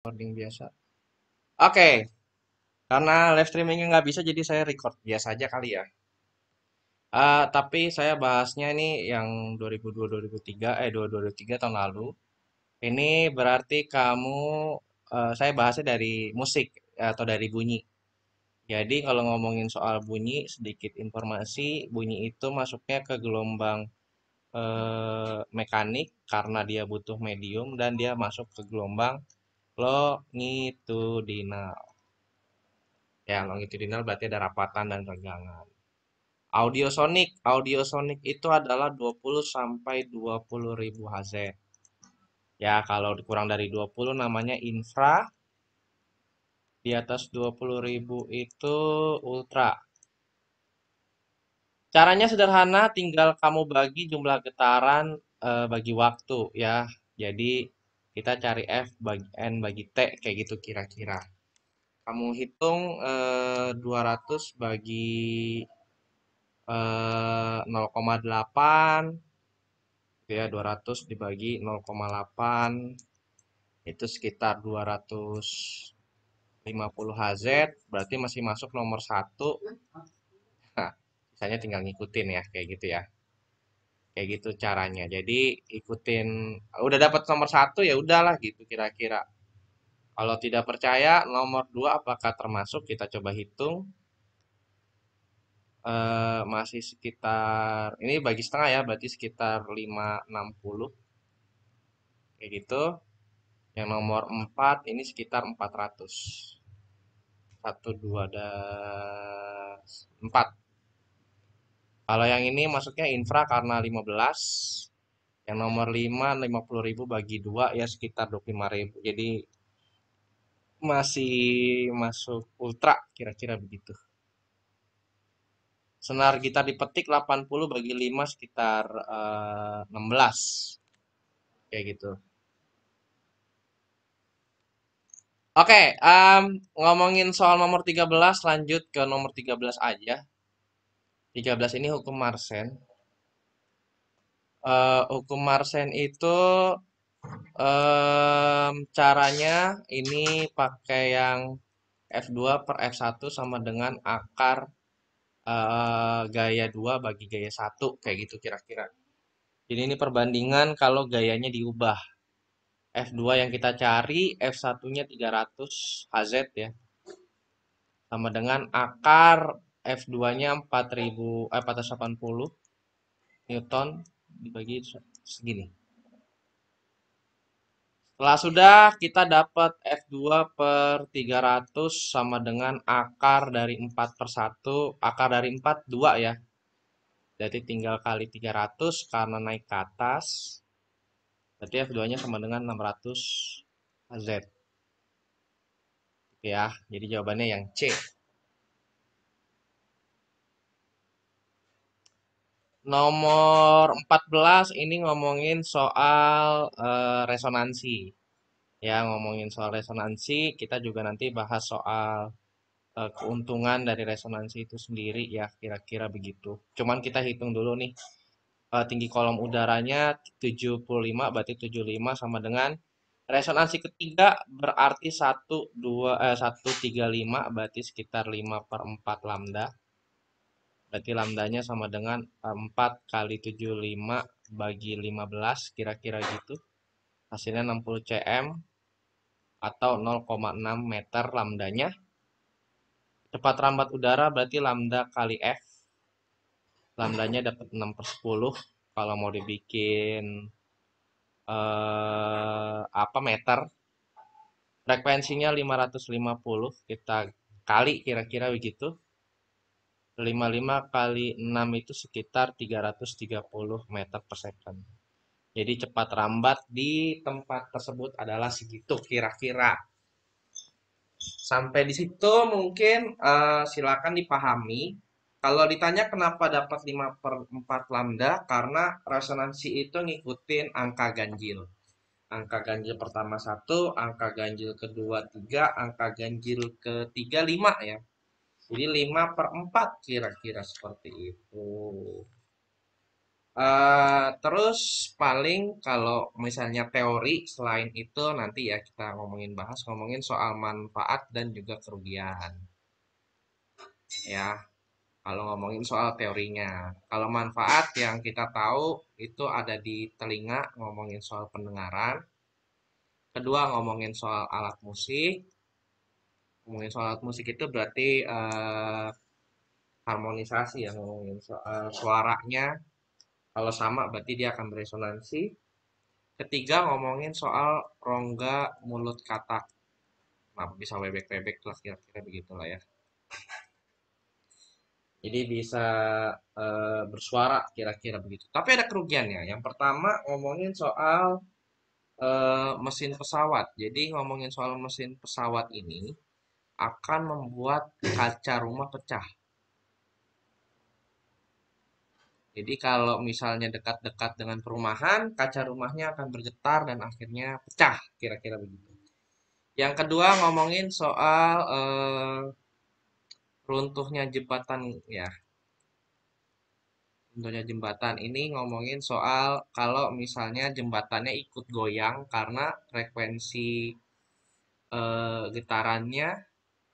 Recording biasa. Oke, karena live streamingnya nggak bisa, jadi saya record biasa aja kali ya. Tapi saya bahasnya ini yang 2002-2003, 2023 tahun lalu. Ini berarti saya bahasnya dari musik atau dari bunyi. Jadi kalau ngomongin soal bunyi, sedikit informasi, bunyi itu masuknya ke gelombang mekanik karena dia butuh medium dan dia masuk ke gelombang longitudinal. Ya, longitudinal berarti ada rapatan dan regangan. Audiosonik itu adalah 20 sampai 20 ribu Hz. Ya, kalau kurang dari 20 namanya infra, di atas 20 ribu itu ultra. Caranya sederhana, tinggal kamu bagi jumlah getaran bagi waktu ya. Jadi kita cari F bagi N bagi T kayak gitu kira-kira. Kamu hitung 200 bagi 0,8 gitu ya, 200 dibagi 0,8 itu sekitar 250 Hz, berarti masih masuk nomor satu. Nah, misalnya tinggal ngikutin ya kayak gitu ya, kayak gitu caranya. Jadi ikutin, udah dapat nomor satu ya udahlah gitu kira-kira. Kalau tidak percaya nomor dua apakah termasuk, kita coba hitung. Masih sekitar, ini bagi setengah ya, berarti sekitar 560 kayak gitu. Yang nomor 4 ini sekitar 400. 1, 2, dan 4. Kalau yang ini masuknya infra karena 15. Yang nomor 5, 50.000 bagi 2 ya sekitar 25.000. Jadi masih masuk ultra kira-kira begitu. Senar gitar dipetik 80 bagi 5 sekitar 16. Kayak gitu. Oke, ngomongin soal nomor 13, lanjut ke nomor 13 aja. 13 ini hukum Marsen. Hukum Marsen itu caranya ini pakai yang F2 per F1 sama dengan akar gaya 2 bagi gaya satu kayak gitu kira-kira. Jadi ini perbandingan kalau gayanya diubah. F2 yang kita cari, F1-nya 300 Hz ya. Sama dengan akar F2-nya 480 Newton dibagi segini. Setelah sudah kita dapat F2 per 300 sama dengan akar dari 4 per 1. Akar dari 4, 2 ya. Jadi tinggal kali 300 karena naik ke atas. Berarti F2-nya sama dengan 600 Z. Ya, jadi jawabannya yang C. Nomor 14 ini ngomongin soal resonansi. Ya, ngomongin soal resonansi, kita juga nanti bahas soal keuntungan dari resonansi itu sendiri ya, kira-kira begitu. Cuman kita hitung dulu nih, tinggi kolom udaranya 75, berarti 75 sama dengan resonansi ketiga berarti 135, berarti sekitar 5 per 4 lambda. Berarti lambdanya sama dengan 4 kali 75 bagi 15, kira-kira gitu. Hasilnya 60 cm atau 0,6 meter lambdanya. Cepat rambat udara berarti lambda kali F. Lambdanya dapat 6 per 10. Kalau mau dibikin apa meter. Frekuensinya 550. Kita kali kira-kira begitu. 55 kali 6 itu sekitar 330 meter per second. Jadi cepat rambat di tempat tersebut adalah segitu kira-kira. Sampai di situ mungkin silakan dipahami. Kalau ditanya kenapa dapat 5 per 4 lambda, karena resonansi itu ngikutin angka ganjil. Angka ganjil pertama 1, angka ganjil kedua 3, angka ganjil ketiga 5 ya. Jadi 5 per 4 kira-kira seperti itu. Terus paling kalau misalnya teori selain itu nanti ya kita ngomongin soal manfaat dan juga kerugian ya. Kalau ngomongin soal teorinya, kalau manfaat yang kita tahu itu ada di telinga, ngomongin soal pendengaran. Kedua ngomongin soal alat musik. Ngomongin soal alat musik itu berarti harmonisasi ya, ngomongin soal suaranya. Kalau sama berarti dia akan beresonansi. Ketiga ngomongin soal rongga mulut katak. Nah, bisa bebek-bebek lah kira-kira begitulah ya. Jadi bisa bersuara kira-kira begitu. Tapi ada kerugiannya. Yang pertama ngomongin soal mesin pesawat. Jadi ngomongin soal mesin pesawat ini akan membuat kaca rumah pecah. Jadi kalau misalnya dekat-dekat dengan perumahan, kaca rumahnya akan bergetar dan akhirnya pecah, kira-kira begitu. Yang kedua ngomongin soal runtuhnya jembatan ya. Runtuhnya jembatan ini ngomongin soal kalau misalnya jembatannya ikut goyang karena frekuensi getarannya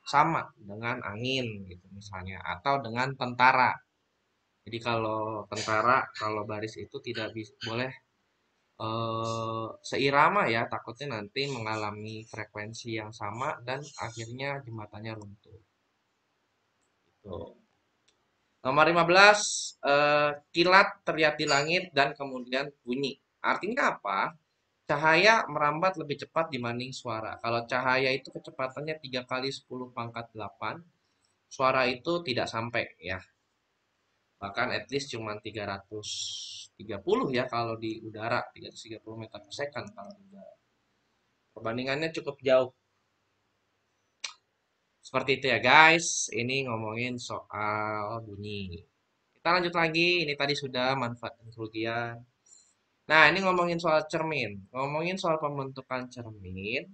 sama dengan angin gitu misalnya atau dengan tentara. Jadi kalau tentara kalau baris itu tidak boleh seirama ya, takutnya nanti mengalami frekuensi yang sama dan akhirnya jembatannya runtuh. Gitu. Nomor 15, kilat terlihat di langit dan kemudian bunyi. Artinya apa? Cahaya merambat lebih cepat dibanding suara. Kalau cahaya itu kecepatannya 3 kali 10 pangkat 8, suara itu tidak sampai ya. Bahkan at least cuma 330 ya kalau di udara, 330 meter per second kalau di udara. Perbandingannya cukup jauh. Seperti itu ya guys, ini ngomongin soal bunyi. Kita lanjut lagi, ini tadi sudah manfaat dan kerugian. Nah, ini ngomongin soal cermin. Ngomongin soal pembentukan cermin,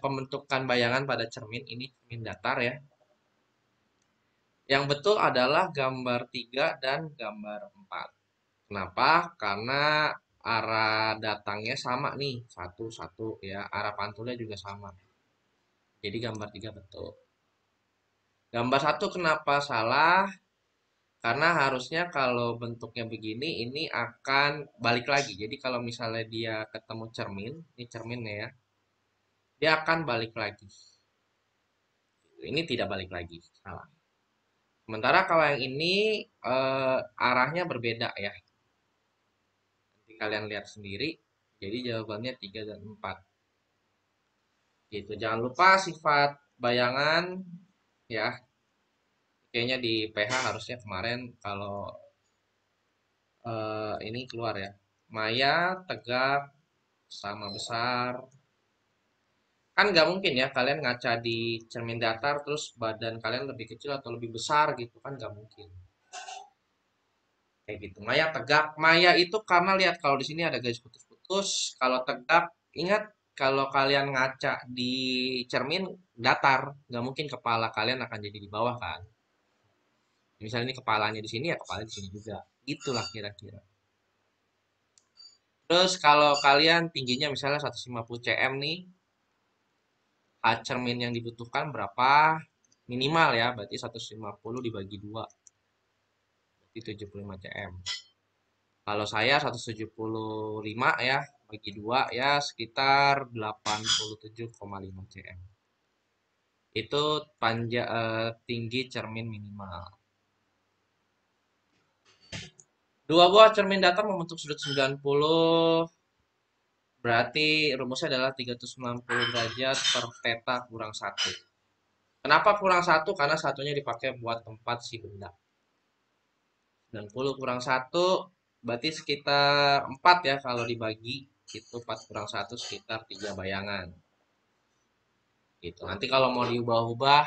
pembentukan bayangan pada cermin, ini cermin datar ya. Yang betul adalah gambar 3 dan gambar 4. Kenapa? Karena arah datangnya sama nih, satu satu ya, arah pantulnya juga sama. Jadi gambar 3 betul. Gambar satu kenapa salah? Karena harusnya kalau bentuknya begini, ini akan balik lagi. Jadi kalau misalnya dia ketemu cermin, ini cerminnya ya, dia akan balik lagi. Ini tidak balik lagi, salah. Sementara kalau yang ini arahnya berbeda ya. Nanti kalian lihat sendiri. Jadi jawabannya 3 dan 4. Gitu. Jangan lupa sifat bayangan ya. Kayaknya di PH harusnya kemarin kalau ini keluar ya. Maya, tegak, sama besar. Kan nggak mungkin ya kalian ngaca di cermin datar terus badan kalian lebih kecil atau lebih besar gitu kan nggak mungkin. Kayak gitu. Maya tegak. Maya itu karena lihat kalau di sini ada garis putus-putus. Kalau tegak, ingat kalau kalian ngaca di cermin datar, nggak mungkin kepala kalian akan jadi di bawah kan. Misalnya ini kepalanya di sini ya kepala di sini juga. Itulah kira-kira. Terus kalau kalian tingginya misalnya 150 cm nih, cermin yang dibutuhkan berapa? Minimal ya, berarti 150 dibagi 2, berarti 75 cm. Kalau saya 175 ya, bagi 2 ya sekitar 87,5 cm. Itu tinggi cermin minimal. Dua buah cermin datar membentuk sudut 90, berarti rumusnya adalah 390 derajat per theta kurang 1. Kenapa kurang 1? Karena satunya dipakai buat tempat si benda. 90 kurang 1 berarti sekitar 4 ya kalau dibagi. Itu 4 kurang 1 sekitar 3 bayangan. Gitu. Nanti kalau mau diubah-ubah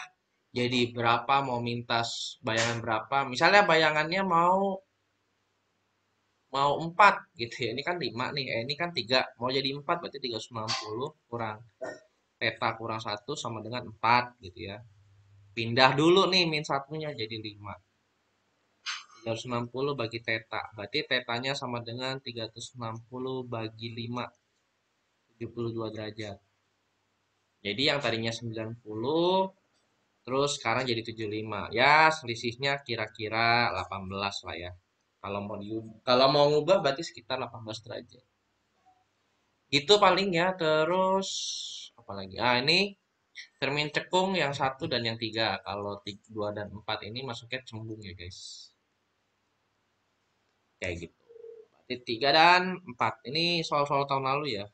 jadi berapa, mau minta bayangan berapa. Misalnya bayangannya mau mau 4 gitu ya. Ini kan 5 nih. Ini kan 3. Mau jadi 4 berarti 390 kurang theta kurang 1 sama dengan 4 gitu ya. Pindah dulu nih min satunya jadi 5. 360 bagi theta. Berarti tetanya sama dengan 360 bagi 5, 72 derajat. Jadi yang tadinya 90, terus sekarang jadi 75. Ya, selisihnya kira-kira 18 lah ya. Kalau mau ngubah berarti sekitar 18 derajat. Itu paling ya, terus apa lagi? Ah, ini cermin cekung yang satu dan yang tiga. Kalau 2 dan 4 ini masuknya cembung ya guys. Kayak gitu. Berarti 3 dan 4. Ini soal-soal tahun lalu ya.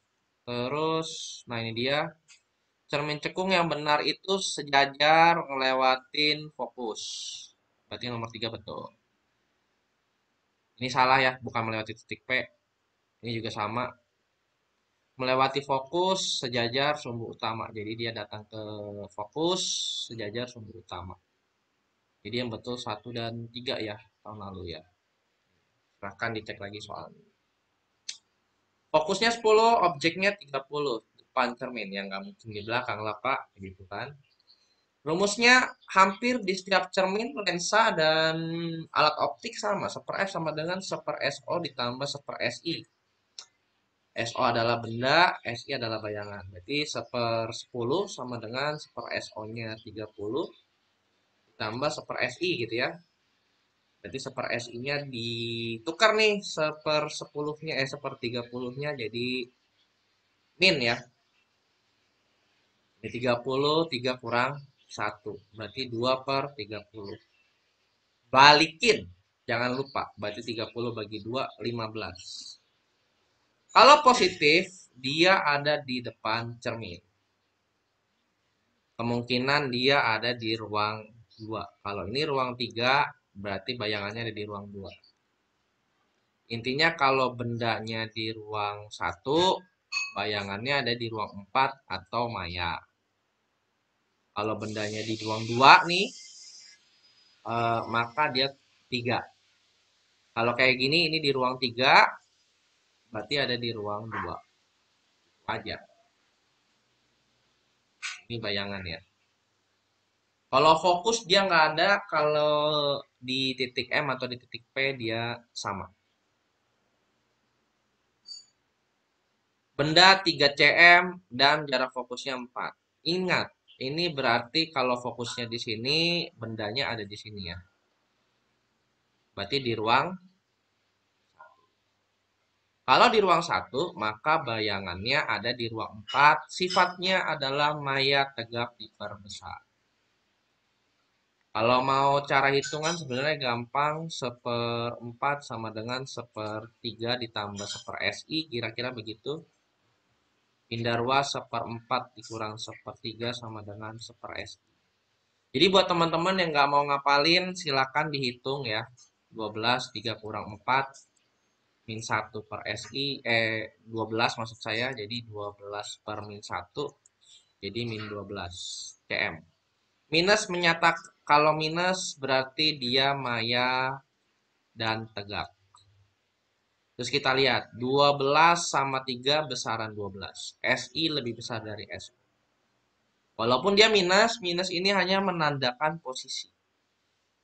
Terus, nah ini dia. Cermin cekung yang benar itu sejajar ngelewatin fokus. Berarti nomor 3 betul. Ini salah ya, bukan melewati titik P. Ini juga sama. Melewati fokus sejajar sumbu utama. Jadi dia datang ke fokus sejajar sumbu utama. Jadi yang betul 1 dan 3 ya tahun lalu ya. Silahkan dicek lagi soalnya. Fokusnya 10, objeknya 30. Depan cermin yang nggak mungkin di belakang lah Pak. Gitu kan. Rumusnya hampir di setiap cermin, lensa, dan alat optik sama. 1/F sama dengan 1/SO ditambah 1/SI. SO adalah benda, SI adalah bayangan. Berarti 1/10 sama dengan 1/SO-nya 30 ditambah 1/SI gitu ya. Berarti 1/SI-nya ditukar nih 1/10-nya, 1/30-nya jadi min ya. Jadi 30, 3 kurang 1. Berarti 2/30. Balikin. Jangan lupa. Berarti 30 bagi 2, 15. Kalau positif, dia ada di depan cermin. Kemungkinan dia ada di ruang 2. Kalau ini ruang 3, berarti bayangannya ada di ruang 2. Intinya kalau bendanya di ruang 1, bayangannya ada di ruang 4 atau maya. Kalau bendanya di ruang 2 nih, maka dia 3. Kalau kayak gini, ini di ruang 3, berarti ada di ruang 2. Aja. Ini bayangan ya. Kalau fokus dia nggak ada, kalau di titik M atau di titik P dia sama. Benda 3 cm dan jarak fokusnya 4. Ingat, ini berarti kalau fokusnya di sini, bendanya ada di sini ya. Berarti di ruang. Kalau di ruang 1, maka bayangannya ada di ruang 4. Sifatnya adalah maya tegap diperbesar. Kalau mau cara hitungan sebenarnya gampang. 1/4 sama dengan 1/3 ditambah 1/SI. Kira-kira begitu. Pindah ruas 1/4 dikurang 1/3 sama dengan 1/SI. Jadi buat teman-teman yang nggak mau ngapalin, silakan dihitung ya. 12, 3 kurang 4, min 1/SI, 12 maksud saya, jadi 12 per min 1, jadi min 12 cm. Minus menyatakan, kalau minus berarti dia maya dan tegak. Terus kita lihat, 12 sama 3 besaran 12. SI lebih besar dari SO. Walaupun dia minus, minus ini hanya menandakan posisi.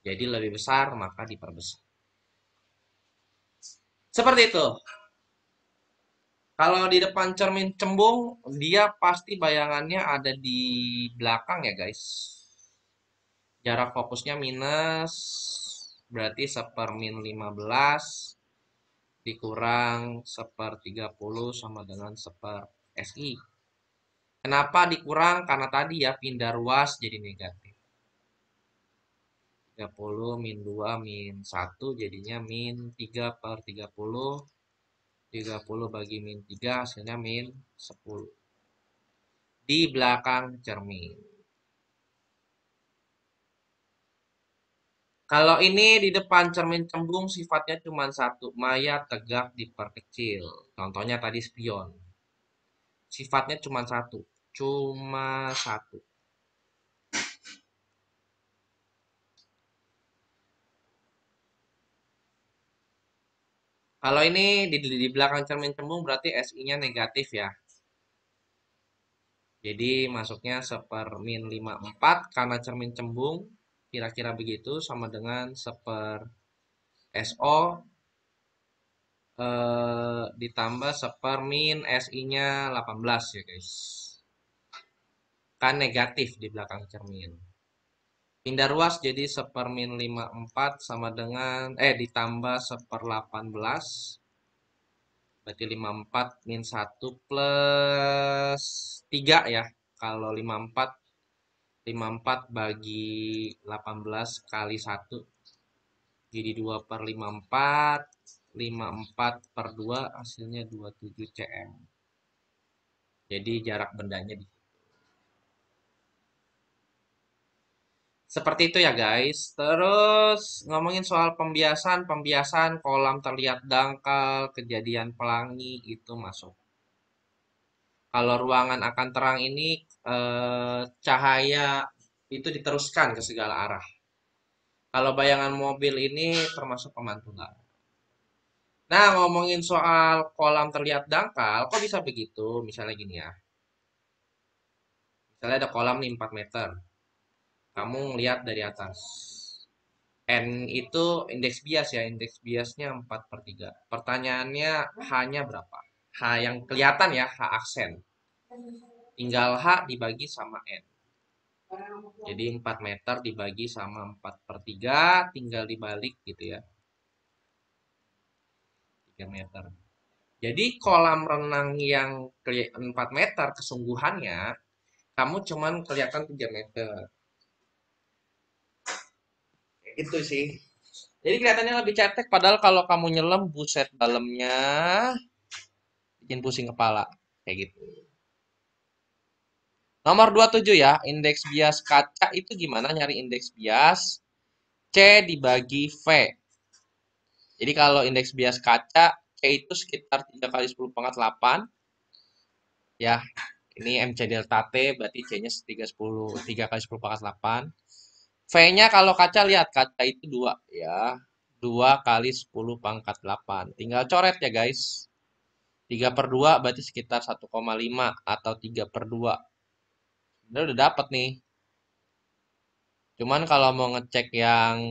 Jadi lebih besar, maka diperbesar. Seperti itu. Kalau di depan cermin cembung, dia pasti bayangannya ada di belakang ya guys. Jarak fokusnya minus, berarti 1/15 dikurang 1/30 sama dengan 1/SI. Kenapa dikurang? Karena tadi ya pindah ruas jadi negatif. 30 min 2 min 1 jadinya min 3/30. 30 bagi min 3 hasilnya min 10. Di belakang cermin. Kalau ini di depan cermin cembung sifatnya cuma satu. Maya tegak diperkecil. Contohnya tadi spion. Sifatnya cuma satu. Cuma satu. Kalau ini di belakang cermin cembung berarti SI-nya negatif ya. Jadi masuknya 1/-54 karena cermin cembung. Kira-kira begitu sama dengan 1/. SO ditambah seper min SI-nya 18 ya guys. Kan negatif di belakang cermin. Pindah ruas jadi seper min 54 sama dengan ditambah seper 18 berarti 54 min 1 plus 3 ya. Kalau 54 bagi 18 kali 1 jadi 2 per 54, 54 per 2 hasilnya 27 cm. Jadi jarak bendanya di seperti itu ya guys. Terus ngomongin soal pembiasan, pembiasan kolam terlihat dangkal, kejadian pelangi itu masuk. Kalau ruangan akan terang ini cahaya itu diteruskan ke segala arah. Kalau bayangan mobil ini termasuk pemantulan. Nah, ngomongin soal kolam terlihat dangkal, kok bisa begitu? Misalnya gini ya. Misalnya ada kolam nih 4 meter. Kamu ngelihat dari atas. N itu indeks bias ya, indeks biasnya 4/3. Pertanyaannya H-nya berapa? H yang kelihatan ya, H aksen. Tinggal H dibagi sama N. Jadi 4 meter dibagi sama 4/3, tinggal dibalik gitu ya, 3 meter. Jadi kolam renang yang 4 meter kesungguhannya, kamu cuman kelihatan 3 meter. Itu sih. Jadi kelihatannya lebih cetek, padahal kalau kamu nyelam, buset dalamnya bikin pusing kepala. Kayak gitu. Nomor 27 ya, indeks bias kaca itu gimana nyari indeks bias? C dibagi V. Jadi kalau indeks bias kaca, C itu sekitar 3 kali 10 pangkat 8. Ya, ini MC delta T, berarti C-nya 3 kali 10 pangkat 8. V-nya kalau kaca, lihat, kaca itu 2 ya. 2 kali 10 pangkat 8. Tinggal coret ya guys. 3 per 2 berarti sekitar 1,5 atau 3 per 2. Udah dapat nih. Cuman kalau mau ngecek yang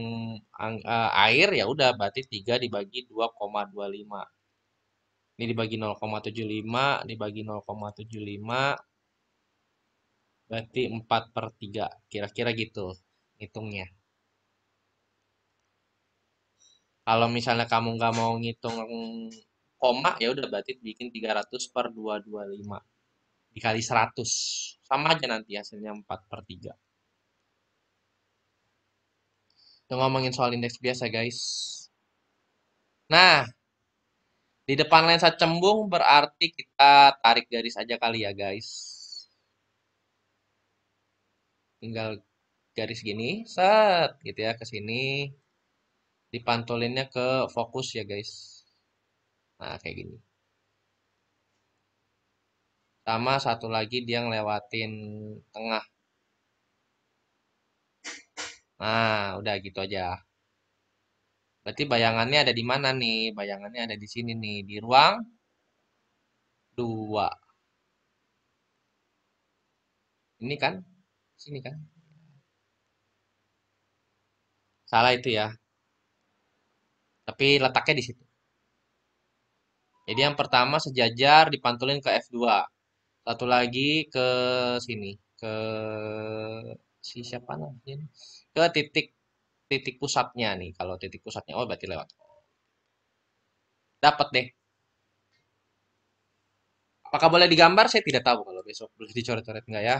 air ya udah berarti 3 dibagi 2,25. Ini dibagi 0,75, dibagi 0,75 berarti 4/3. Kira-kira gitu hitungnya. Kalau misalnya kamu nggak mau ngitung koma ya udah berarti bikin 300 per 225 dikali 100. Sama aja nanti hasilnya 4/3. Itu ngomongin soal indeks biasa guys. Nah, di depan lensa cembung berarti kita tarik garis aja kali ya guys. Tinggal garis gini, set gitu ya ke sini. Dipantulinnya ke fokus ya guys. Nah, kayak gini. Sama satu lagi dia ngelewatin tengah. Nah, udah gitu aja. Berarti bayangannya ada di mana nih? Bayangannya ada di sini nih, di ruang 2. Ini kan? Sini kan? Salah itu ya. Tapi letaknya di situ. Jadi yang pertama sejajar dipantulin ke F2. Satu lagi ke sini, ke si siapa namanya? Ke titik titik pusatnya nih. Kalau titik pusatnya oh berarti lewat. Dapat deh. Apakah boleh digambar? Saya tidak tahu kalau besok boleh dicoret-coret enggak ya.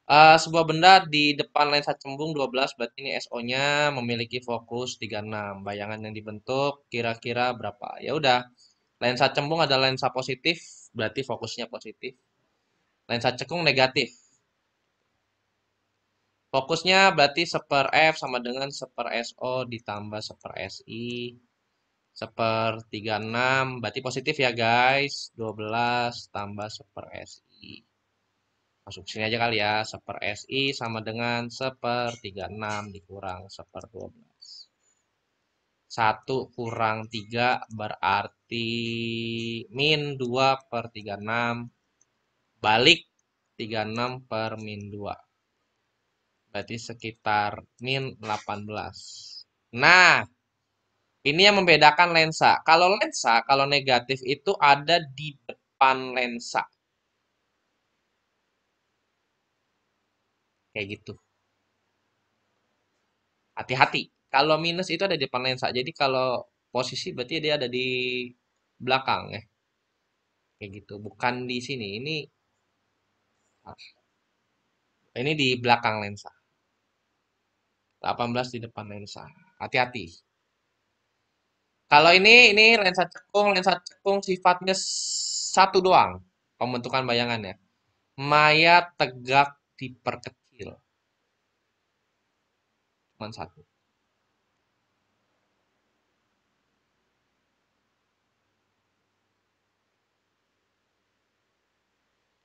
Sebuah benda di depan lensa cembung 12 berarti ini SO-nya memiliki fokus 36. Bayangan yang dibentuk kira-kira berapa? Ya udah, lensa cembung adalah lensa positif, berarti fokusnya positif. Lensa cekung negatif. Fokusnya berarti seper F sama dengan seper SO ditambah seper SI. Seper 36 berarti positif ya guys. 12 tambah seper SI. Masuk sini aja kali ya. Seper SI sama dengan seper 36 dikurang seper 12. 1 kurang 3 berarti min 2/36. Balik 36 per min 2. Berarti sekitar min 18. Nah, Ini yang membedakan lensa. Kalau negatif itu ada di depan lensa. Kayak gitu. Hati-hati. Kalau minus itu ada di depan lensa. Jadi kalau posisi berarti dia ada di belakang ya. Kayak gitu. Bukan di sini. Ini di belakang lensa. 18 di depan lensa. Hati-hati. Kalau ini lensa cekung sifatnya satu doang pembentukan bayangannya. Maya tegak diperkecil. Cuma satu.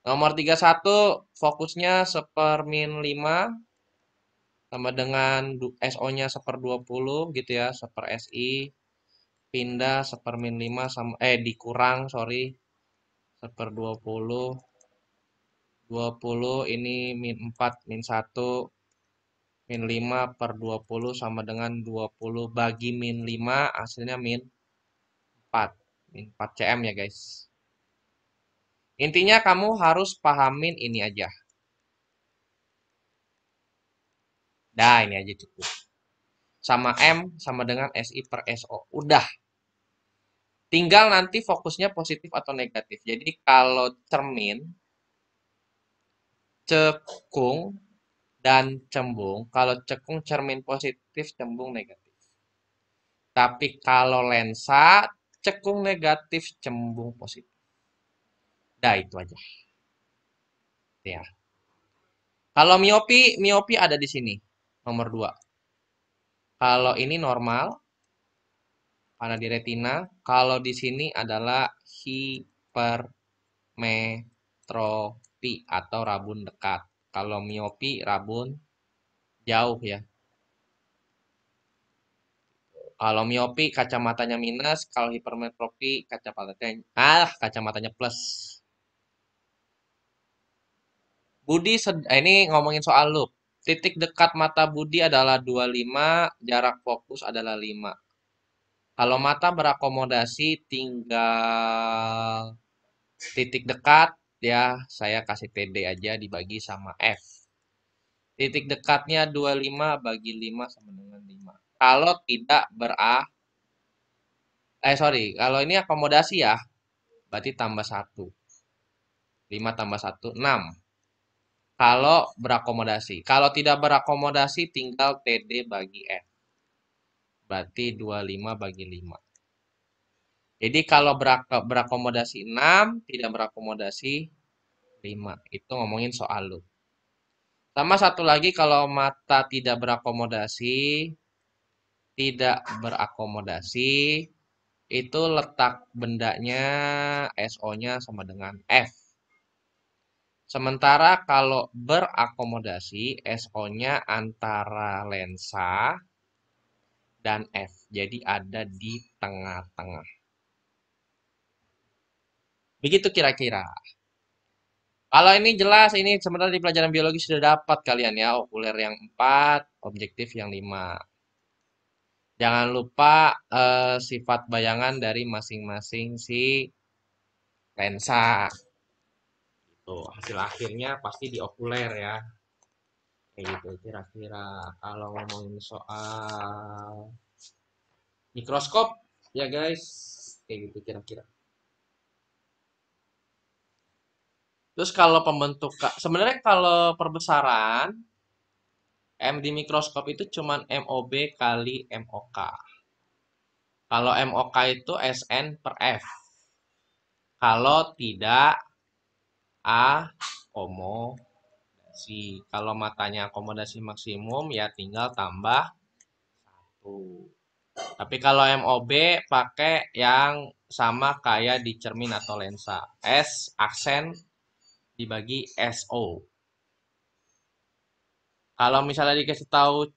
Nomor 31 fokusnya seper-min 5 sama dengan SO-nya seper 20 gitu ya, seper SI. Pindah seper-min 5 sama dikurang sorry seper 20. 20 ini min 4 min 1 min 5 per 20 sama dengan 20 bagi min 5 hasilnya min 4. Min 4 cm ya guys. Intinya kamu harus pahamin ini aja. Dah ini aja cukup. Sama M sama dengan SI per SO. Udah. Tinggal nanti fokusnya positif atau negatif. Jadi kalau cermin, cekung, dan cembung. Kalau cekung cermin positif, cembung negatif. Tapi kalau lensa, cekung negatif, cembung positif. Dah itu aja. Ya. Kalau miopi ada di sini. Nomor 2. Kalau ini normal, karena di retina. Kalau di sini adalah hipermetropi atau rabun dekat. Kalau miopi, rabun jauh ya. Kalau miopi kacamatanya minus, kalau hipermetropi kacamatanya plus. Ini ngomongin soal loop. Titik dekat mata Budi adalah 25, jarak fokus adalah 5. Kalau mata berakomodasi tinggal titik dekat ya, saya kasih TD aja dibagi sama F. Titik dekatnya 25 bagi 5 sama dengan 5. Kalau tidak sorry, kalau ini akomodasi ya, berarti tambah 1. 5 tambah 1, 6. Kalau berakomodasi. Kalau tidak berakomodasi, tinggal TD bagi F. Berarti 25 bagi 5. Jadi kalau berakomodasi 6, tidak berakomodasi 5. Itu ngomongin soal loop. Sama satu lagi, kalau mata tidak berakomodasi, itu letak bendanya SO-nya sama dengan F. Sementara kalau berakomodasi, SO-nya antara lensa dan F. Jadi ada di tengah-tengah. Begitu kira-kira. Kalau ini jelas, ini sebenarnya di pelajaran biologi sudah dapat kalian ya. Okuler yang 4, objektif yang 5. Jangan lupa sifat bayangan dari masing-masing si lensa. Itu hasil akhirnya pasti di okuler ya. Kayak gitu kira-kira. Kalau ngomongin soal mikroskop ya guys. Kayak gitu kira-kira. Terus kalau pembentukan, sebenarnya kalau perbesaran, M di mikroskop itu cuman MOB kali MOK. Kalau MOK itu SN per F. Kalau tidak akomodasi. Kalau matanya akomodasi maksimum ya tinggal tambah 1. Tapi kalau MOB pakai yang sama kayak di cermin atau lensa. S aksen dibagi SO. Kalau misalnya dikasih tahu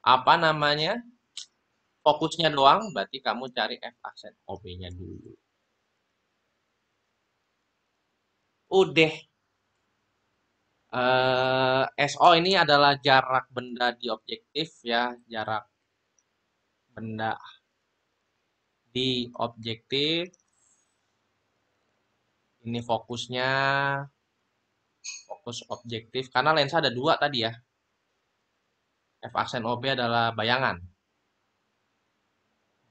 apa namanya? Fokusnya doang, berarti kamu cari F aksen OB-nya dulu. Udah SO ini adalah jarak benda di objektif ya, jarak benda di objektif. Ini fokusnya, fokus objektif. Karena lensa ada dua tadi ya. F aksen OB adalah bayangan.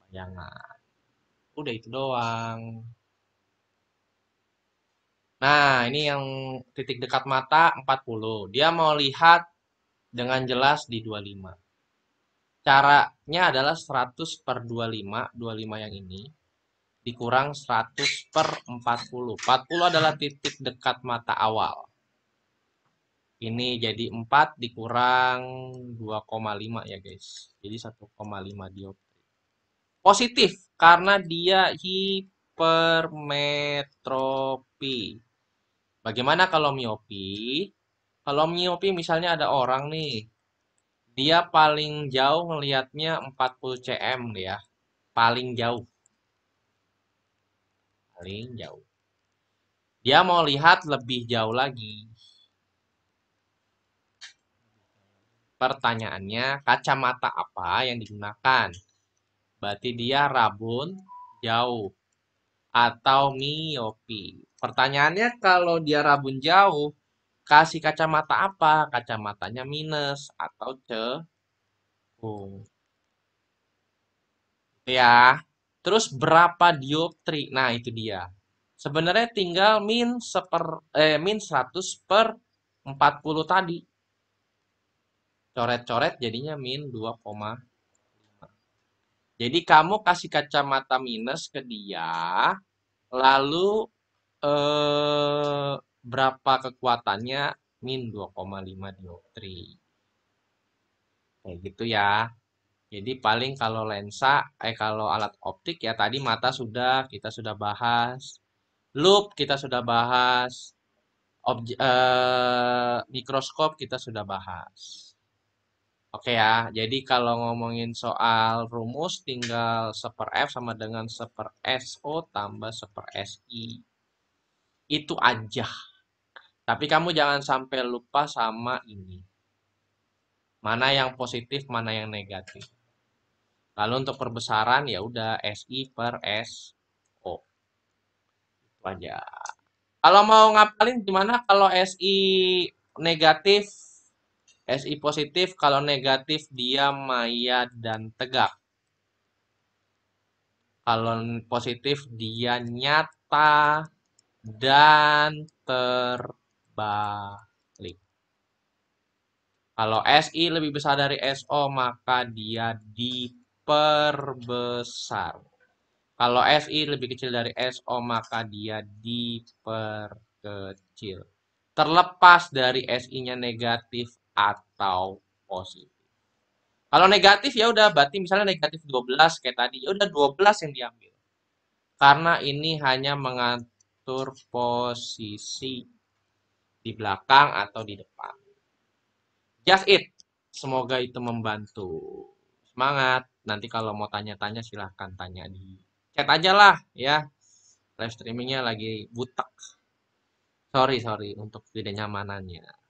Bayangan. Udah itu doang. Nah, ini yang titik dekat mata 40. Dia mau lihat dengan jelas di 25. Caranya adalah 100 per 25, 25 yang ini, dikurang 100 per 40. 40 adalah titik dekat mata awal. Ini jadi 4 dikurang 2,5 ya guys. Jadi 1,5 dioptri. Positif karena dia hipermetropi. Bagaimana kalau miopi? Kalau miopi misalnya ada orang nih, dia paling jauh ngelihatnya 40 cm ya. Paling jauh. Paling jauh. Dia mau lihat lebih jauh lagi. Pertanyaannya, kacamata apa yang digunakan? Berarti dia rabun jauh atau miopi. Pertanyaannya kalau dia rabun jauh, kasih kacamata apa? Kacamatanya minus atau cekung. Ya. Terus berapa dioptri? Nah, itu dia. Sebenarnya tinggal min 100 per 40 tadi. Coret-coret jadinya min 2,5. Jadi kamu kasih kacamata minus ke dia, lalu berapa kekuatannya? Min 2,5 dioptri. Kayak gitu ya. Jadi paling kalau lensa, kalau alat optik ya tadi mata kita sudah bahas. Loop kita sudah bahas. Mikroskop kita sudah bahas. Oke ya, jadi kalau ngomongin soal rumus tinggal 1 F sama dengan 1 SO tambah 1 SI. Itu aja. Tapi kamu jangan sampai lupa sama ini. Mana yang positif, mana yang negatif. Lalu untuk perbesaran ya udah SI per SO. Itu aja. Kalau mau ngapalin gimana kalau SI negatif, SI positif, kalau negatif dia maya dan tegak. Kalau positif dia nyata dan terbalik. Kalau SI lebih besar dari SO maka dia diperbesar. Kalau SI lebih kecil dari SO maka dia diperkecil. Terlepas dari SI-nya negatif atau positif. Kalau negatif ya udah berarti misalnya negatif 12 kayak tadi, ya udah 12 yang diambil. Karena ini hanya mengatur posisi di belakang atau di depan. Just it. Semoga itu membantu. Semangat. Nanti kalau mau tanya-tanya silahkan tanya di chat aja lah ya. Live streamingnya lagi butek. Sorry untuk tidak nyamanannya.